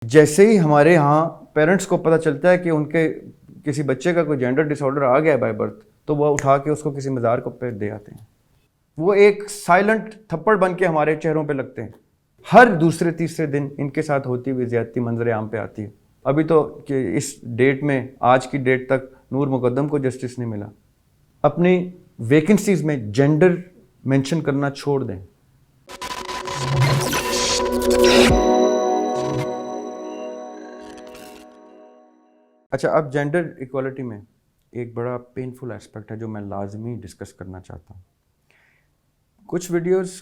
جیسے ہی ہمارے ہاں پیرنٹس کو پتہ چلتا ہے کہ ان کے کسی بچے کا کوئی جینڈر ڈس آرڈر آ گیا ہے بائی برتھ، تو وہ اٹھا کے اس کو کسی مزار کو پہ دے آتے ہیں. وہ ایک سائلنٹ تھپڑ بن کے ہمارے چہروں پہ لگتے ہیں. ہر دوسرے تیسرے دن ان کے ساتھ ہوتی ہوئی زیادتی منظر عام پہ آتی ہے. ابھی تو کہ اس ڈیٹ میں، آج کی ڈیٹ تک نور مقدم کو جسٹس نہیں ملا. اپنی ویکنسیز میں جینڈر مینشن کرنا چھوڑ دیں. اچھا، اب جینڈر ایکوالٹی میں ایک بڑا پینفل ایسپیکٹ ہے جو میں لازمی ڈسکس کرنا چاہتا ہوں. کچھ ویڈیوز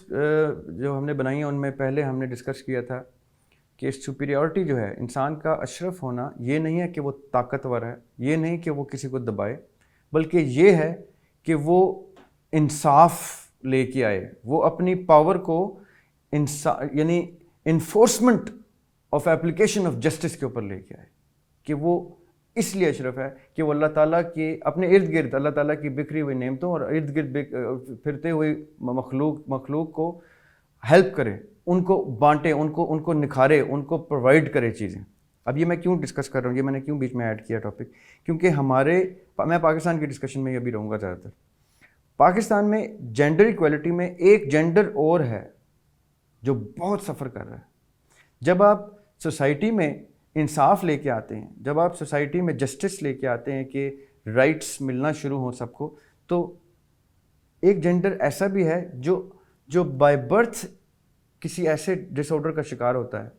جو ہم نے بنائی ہیں ان میں پہلے ہم نے ڈسکس کیا تھا کہ سپیریورٹی جو ہے، انسان کا اشرف ہونا، یہ نہیں ہے کہ وہ طاقتور ہے، یہ نہیں کہ وہ کسی کو دبائے، بلکہ یہ ہے کہ وہ انصاف لے کے آئے. وہ اپنی پاور کو یعنی enforcement of application of justice کے اوپر لے کے آئے. کہ وہ اس لیے اشرف ہے کہ وہ اللہ تعالیٰ کے اپنے ارد گرد، اللہ تعالیٰ کی بکھری ہوئی نعمتوں اور ارد گرد پھرتے ہوئے مخلوق کو ہیلپ کرے، ان کو بانٹے، ان کو نکھارے، ان کو پرووائڈ کرے چیزیں. اب یہ میں کیوں ڈسکس کر رہا ہوں، یہ میں نے کیوں بیچ میں ایڈ کیا ٹاپک، کیونکہ میں پاکستان کی ڈسکشن میں ابھی رہوں گا زیادہ تر. پاکستان میں جینڈر ایکویلٹی میں ایک جینڈر اور ہے جو بہت سفر کر رہا ہے. جب آپ سوسائٹی میں انصاف لے کے آتے ہیں، جب آپ سوسائٹی میں جسٹس لے کے آتے ہیں کہ رائٹس ملنا شروع ہوں سب کو، تو ایک جینڈر ایسا بھی ہے جو بائی برتھ کسی ایسے ڈس آرڈر کا شکار ہوتا ہے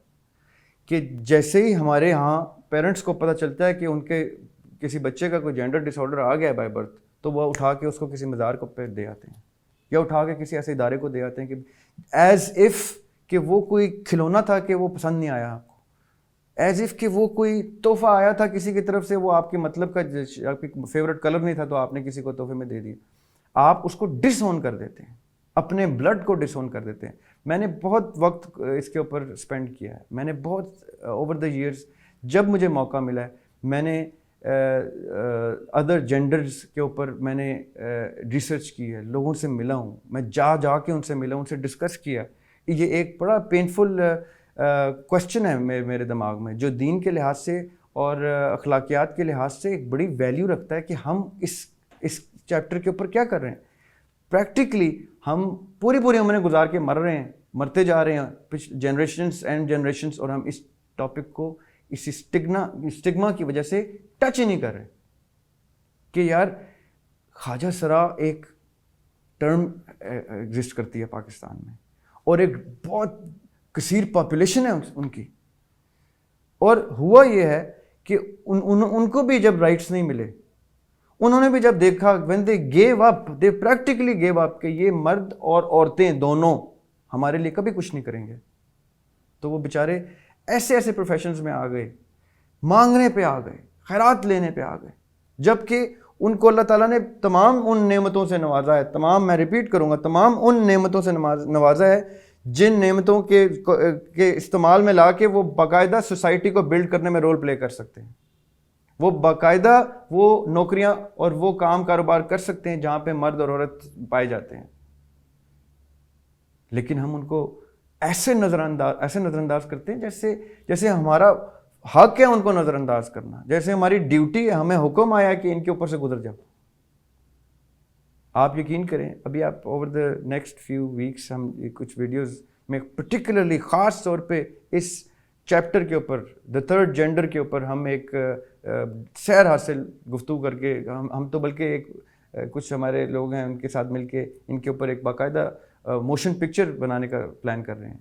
کہ جیسے ہی ہمارے ہاں پیرنٹس کو پتہ چلتا ہے کہ ان کے کسی بچے کا کوئی جینڈر ڈس آرڈر آ گیا ہے بائی برتھ، تو وہ اٹھا کے اس کو کسی مزار کو پہ دے آتے ہیں، یا اٹھا کے کسی ایسے ادارے کو دے آتے ہیں کہ ایز اف کہ وہ کوئی کھلونا تھا کہ وہ پسند نہیں آیا آپ کو، ایز اف کہ وہ کوئی تحفہ آیا تھا کسی کی طرف سے، وہ آپ کے مطلب کا، آپ کی فیوریٹ کلر نہیں تھا تو آپ نے کسی کو تحفے میں دے دیا. آپ اس کو ڈس اون کر دیتے ہیں، اپنے بلڈ کو ڈس اون کر دیتے ہیں. میں نے بہت وقت اس کے اوپر اسپینڈ کیا ہے. میں نے بہت اوور دا ایئرس جب مجھے موقع ملا ہے، میں نے ادر جینڈرز کے اوپر میں نے ریسرچ کی ہے، لوگوں سے ملا ہوں، میں جا کے ان سے ملا ہوں، ان سے ڈسکس کیا. یہ ایک بڑا پینفل کوشچن ہے میرے دماغ میں، جو دین کے لحاظ سے اور اخلاقیات کے لحاظ سے ایک بڑی ویلیو رکھتا ہے کہ ہم اس چیپٹر کے اوپر کیا کر رہے ہیں. پریکٹیکلی ہم پوری عمریں گزار کے مر رہے ہیں، مرتے جا رہے ہیں جنریشنز اینڈ جنریشنز، اور ہم اس ٹاپک کو اس اسٹگما کی وجہ سے ٹچ ہی نہیں کر رہے. کہ یار خواجہ سرا ایک ٹرم ایگزسٹ کرتی ہے پاکستان میں، اور ایک بہت کثیر پاپولیشن ہے ان کی، اور ہوا یہ ہے کہ ان کو بھی جب رائٹس نہیں ملے، انہوں نے بھی جب دیکھا when they gave up, they practically gave up کہ یہ مرد اور عورتیں دونوں ہمارے لیے کبھی کچھ نہیں کریں گے، تو وہ بیچارے ایسے پروفیشنز میں آ گئے، مانگنے پہ آ گئے، خیرات لینے پہ آ گئے، جبکہ ان کو اللہ تعالیٰ نے تمام ان نعمتوں سے نوازا ہے، میں ریپیٹ کروں گا، تمام ان نعمتوں سے نوازا ہے جن نعمتوں کے استعمال میں لا کے وہ باقاعدہ سوسائٹی کو بلڈ کرنے میں رول پلے کر سکتے ہیں. وہ باقاعدہ وہ نوکریاں اور وہ کام کاروبار کر سکتے ہیں جہاں پہ مرد اور عورت پائے جاتے ہیں. لیکن ہم ان کو ایسے نظر انداز کرتے ہیں جیسے ہمارا حق ہے ان کو نظر انداز کرنا، جیسے ہماری ڈیوٹی ہے، ہمیں حکم آیا کہ ان کے اوپر سے گزر جاؤ. آپ یقین کریں، ابھی آپ over the next few weeks ہم کچھ ویڈیوز میں پرٹیکولرلی خاص طور پہ اس چیپٹر کے اوپر، دا تھرڈ جینڈر کے اوپر ہم ایک سیر حاصل گفتگو کر کے، ہم تو بلکہ ایک کچھ ہمارے لوگ ہیں ان کے ساتھ مل کے ان کے اوپر ایک باقاعدہ موشن پکچر بنانے کا پلان کر رہے ہیں،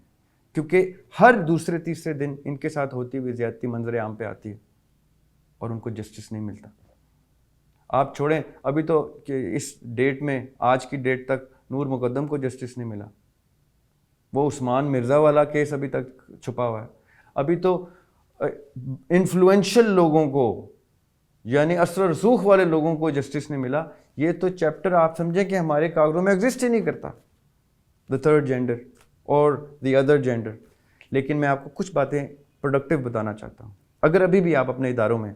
کیونکہ ہر دوسرے تیسرے دن ان کے ساتھ ہوتی ہوئی زیادتی منظر عام پہ آتی ہے اور ان کو جسٹس نہیں ملتا. آپ چھوڑیں ابھی تو کہ اس ڈیٹ میں، آج کی ڈیٹ تک نور مقدم کو جسٹس نہیں ملا. وہ عثمان مرزا والا کیس ابھی تک چھپا ہوا ہے. ابھی تو انفلوئنشل لوگوں کو، یعنی اثر و رسوخ والے لوگوں کو جسٹس نہیں ملا. یہ تو چیپٹر آپ سمجھیں کہ ہمارے کاغذوں میں ایگزسٹ ہی نہیں کرتا، دا تھرڈ جینڈر اور دی ادر جینڈر. لیکن میں آپ کو کچھ باتیں پروڈکٹیو بتانا چاہتا ہوں. اگر ابھی بھی آپ اپنے اداروں میں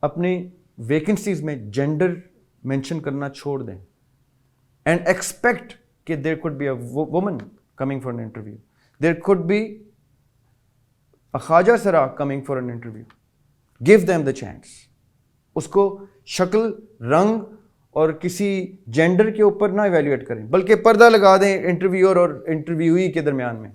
اپنی ویکنسیز میں جینڈر مینشن کرنا چھوڑ دیں اینڈ ایکسپیکٹ کہ there could be a woman coming for an interview, there could be khwaja sira coming for an interview, give them the chance. اس کو شکل, رنگ اور کسی جینڈر کے اوپر نہ ایویلیویٹ کریں, بلکہ پردہ لگا دیں انٹرویور اور انٹرویوئی کے درمیان میں,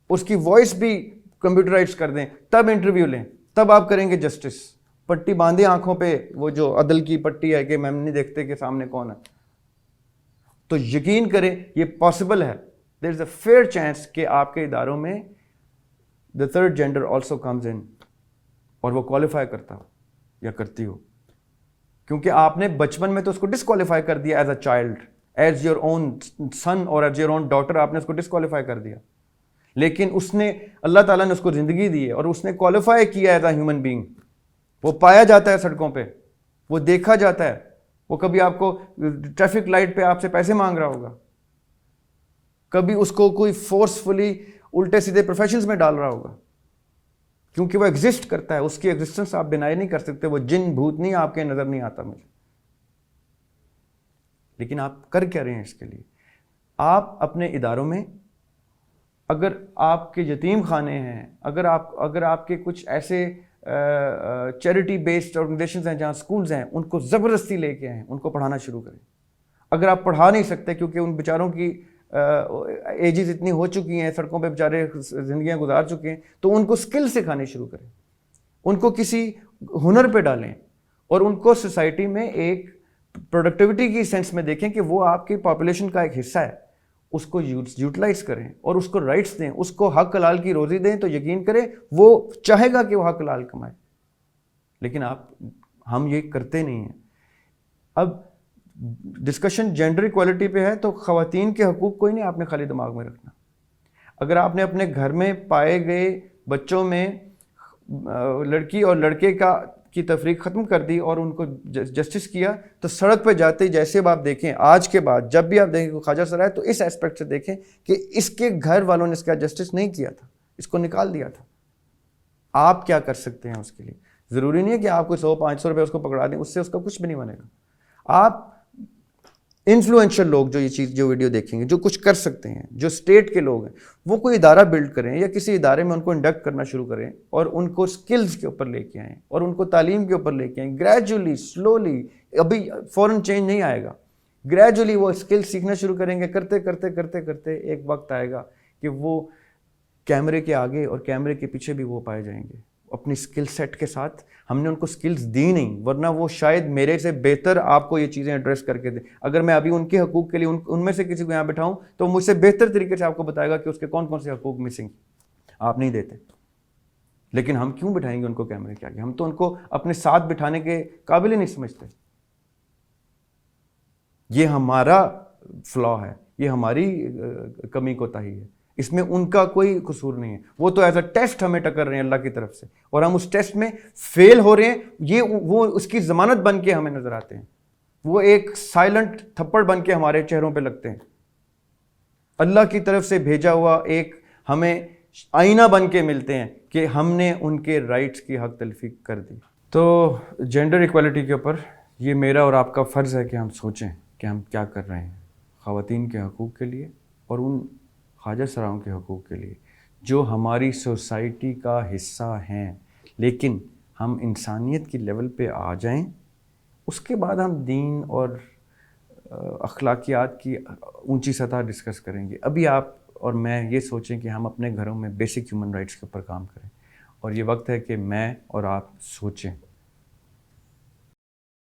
اس کی وائس بھی کمپیوٹرائز کر دیں, تب انٹرویو لیں, تب آپ کریں گے جسٹس. پٹی باندھے آنکھوں پہ, وہ جو عدل کی پٹی ہے کہ ہم نہیں دیکھتے کہ سامنے کون ہے. تو یقین کریں یہ پاسبل ہے. دیر از اے فیئر چانس کہ آپ کے اداروں میں the third gender also comes in, اور وہ کوالیفائی کرتا ہو یا کرتی ہو, کیونکہ آپ نے بچپن میں تو اس کو ڈسکوالیفائی کر دیا as a child, as your own son اور ایز یور اون ڈاٹر, آپ نے اس کو ڈسکوالیفائی کر دیا. لیکن اس نے, اللہ تعالیٰ نے اس کو زندگی دی ہے اور اس نے کوالیفائی کیا ایز اے ہیومن بینگ. وہ پایا جاتا ہے سڑکوں پہ, وہ دیکھا جاتا ہے, وہ کبھی آپ کو ٹریفک لائٹ پہ آپ سے پیسے مانگ رہا ہوگا, کبھی اس کو کوئی فورسفلی الٹے سیدھے پروفیشنز میں ڈال رہا ہوگا, کیونکہ وہ ایگزسٹ کرتا ہے. اس کی ایگزسٹنس آپ ڈینائی نہیں کر سکتے. وہ جن بھوت نہیں آپ کے نظر نہیں آتا مجھے. لیکن آپ کر کیا رہے ہیں اس کے لیے؟ آپ اپنے اداروں میں, اگر آپ کے یتیم خانے ہیں, اگر آپ کے کچھ ایسے چیریٹی بیسڈ آرگنائزیشنز ہیں جہاں سکولز ہیں, ان کو زبردستی لے کے آئیں, ان کو پڑھانا شروع کریں. اگر آپ پڑھا نہیں سکتے کیونکہ ان بیچاروں کی ایجز اتنی ہو چکی ہیں, سڑکوں پہ بیچارے زندگیاں گزار چکے ہیں, تو ان کو اسکل سکھانے شروع کریں, ان کو کسی ہنر پہ ڈالیں, اور ان کو سوسائٹی میں ایک پروڈکٹیوٹی کی سینس میں دیکھیں کہ وہ آپ کی پاپولیشن کا ایک حصہ ہے. اس کو یوٹیلائز کریں اور اس کو رائٹس دیں, اس کو حق حلال کی روزی دیں, تو یقین کریں وہ چاہے گا کہ وہ حق حلال کمائے. لیکن ہم یہ کرتے نہیں ہیں. اب ڈسکشن جینڈر ایکوالٹی پہ ہے, تو خواتین کے حقوق کوئی نہیں آپ نے خالی دماغ میں رکھنا. اگر آپ نے اپنے گھر میں پائے گئے بچوں میں لڑکی اور لڑکے کی تفریق ختم کر دی اور ان کو جسٹس کیا, تو سڑک پہ جاتے جیسے اب آپ دیکھیں آج کے بعد جب بھی آپ دیکھیں خواجہ سرا ہے, تو اس ایسپیکٹ سے دیکھیں کہ اس کے گھر والوں نے اس کا جسٹس نہیں کیا تھا, اس کو نکال دیا تھا. آپ کیا کر سکتے ہیں اس کے لیے؟ ضروری نہیں ہے کہ آپ کو 100-500 روپے اس کو پکڑا دیں, اس سے اس کا کچھ بھی نہیں بنے گا. آپ انفلوئنشل لوگ جو ویڈیو دیکھیں گے, جو کچھ کر سکتے ہیں, جو اسٹیٹ کے لوگ ہیں, وہ کوئی ادارہ بلڈ کریں یا کسی ادارے میں ان کو انڈکٹ کرنا شروع کریں, اور ان کو اسکلز کے اوپر لے کے آئیں, اور ان کو تعلیم کے اوپر لے کے آئیں. گریجولی, سلولی, ابھی فوراً چینج نہیں آئے گا. گریجولی وہ اسکل سیکھنا شروع کریں گے. کرتے کرتے کرتے کرتے ایک وقت آئے گا کہ وہ کیمرے کے آگے اور کیمرے کے پیچھے بھی وہ پائے جائیں گے اپنی اسکل سیٹ کے ساتھ. ہم نے ان کو اسکلز دی نہیں, ورنہ وہ شاید میرے سے بہتر آپ کو یہ چیزیں ایڈریس کر کے دیں. اگر میں ابھی ان کے حقوق کے لیے ان میں سے کسی کو یہاں بٹھاؤں, تو مجھ سے بہتر طریقے سے آپ کو بتائے گا کہ اس کے کون کون سے حقوق مسنگ آپ نہیں دیتے. لیکن ہم کیوں بٹھائیں گے ان کو کیمرے کے آگے؟ ہم تو ان کو اپنے ساتھ بٹھانے کے قابل ہی نہیں سمجھتے. یہ ہمارا فلا ہے, یہ ہماری کمی کوتاہی ہے, اس میں ان کا کوئی قصور نہیں ہے. وہ تو ایز اے ٹیسٹ ہمیں ٹکر رہے ہیں اللہ کی طرف سے, اور ہم اس ٹیسٹ میں فیل ہو رہے ہیں. وہ اس کی ضمانت بن کے ہمیں نظر آتے ہیں, وہ ایک سائلنٹ تھپڑ بن کے ہمارے چہروں پہ لگتے ہیں. اللہ کی طرف سے بھیجا ہوا ایک ہمیں آئینہ بن کے ملتے ہیں کہ ہم نے ان کے رائٹس کی حق تلفی کر دی. تو جینڈر ایکوالٹی کے اوپر یہ میرا اور آپ کا فرض ہے کہ ہم سوچیں کہ ہم کیا کر رہے ہیں خواتین کے حقوق کے لیے, اور ان خواجہ سراؤں کے حقوق کے لیے جو ہماری سوسائٹی کا حصہ ہیں. لیکن ہم انسانیت کی لیول پہ آ جائیں, اس کے بعد ہم دین اور اخلاقیات کی اونچی سطح ڈسکس کریں گے. ابھی آپ اور میں یہ سوچیں کہ ہم اپنے گھروں میں بیسک ہیومن رائٹس کے اوپر کام کریں, اور یہ وقت ہے کہ میں اور آپ سوچیں.